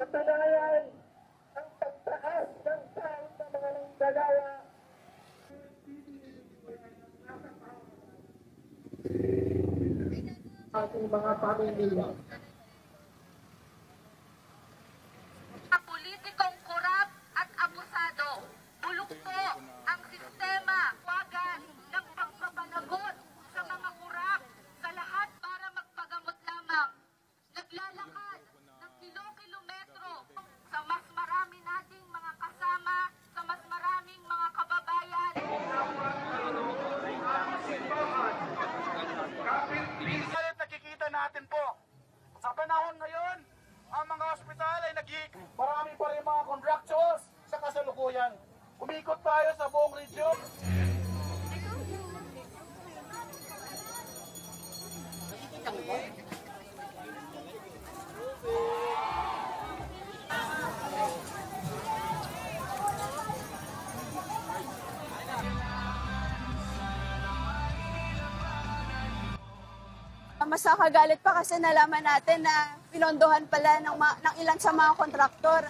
Katunayan, ang pagtaas ng taon ng mga nanggagawa ating mga pamilya. Politikong korap at abusado, bulok po ang sistema, wagan ng pagpapanagot sa mga kurap sa lahat para magpagamot lamang. Naglalakad ng kilo-kilometro sa mas marami nating mga kasama, sa mas maraming mga kababayan. Ngayon nakikita natin po, sa panahon ngayon, ang mga ospital ay marami pa rin mga contractuals sa kasalukuyan. Umikot tayo sa buong region. Mas nakagalit pa kasi nalaman natin na pinondohan pala ng ilan sa mga kontraktor,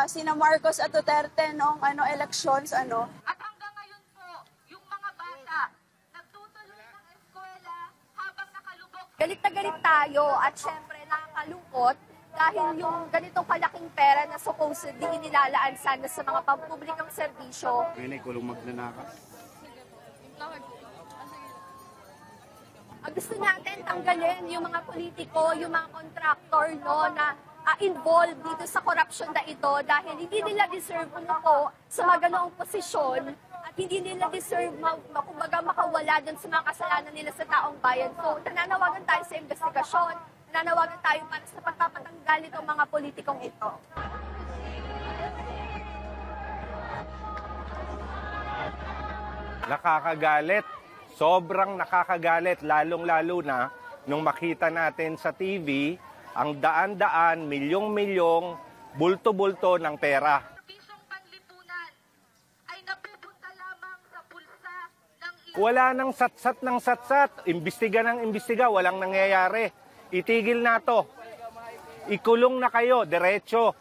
sina Marcos at Duterte noong elections. At hanggang ngayon po, yung mga bata nagtutuloy ng eskwela habang nakalubog. Galit na galit tayo at syempre nakakalungkot dahil yung ganitong kalaking pera na supposedly inilalaan sana sa mga pampublikong serbisyo. Ngayon ay kulong magnanakas. Ang gusto natin tanggalin yung mga politiko, yung mga contractor na involved dito sa corruption na ito dahil hindi nila deserve umupo sa mga ganoong posisyon at hindi nila deserve kumbaga makawala dun sa mga kasalanan nila sa taong bayan. So nananawagan tayo sa investigasyon, nananawagan tayo para sa pagpapatanggal itong mga politikong ito. Nakakagalit. Sobrang nakakagalit, lalong-lalo na nung makita natin sa TV ang daan-daan, milyong-milyong, bulto-bulto ng pera. Serbisong panlipunan ay napupunta lamang sa bulsa ng Wala nang satsat ng satsat, imbestiga ng imbestiga, walang nangyayari. Itigil na to. Ikulong na kayo, diretso.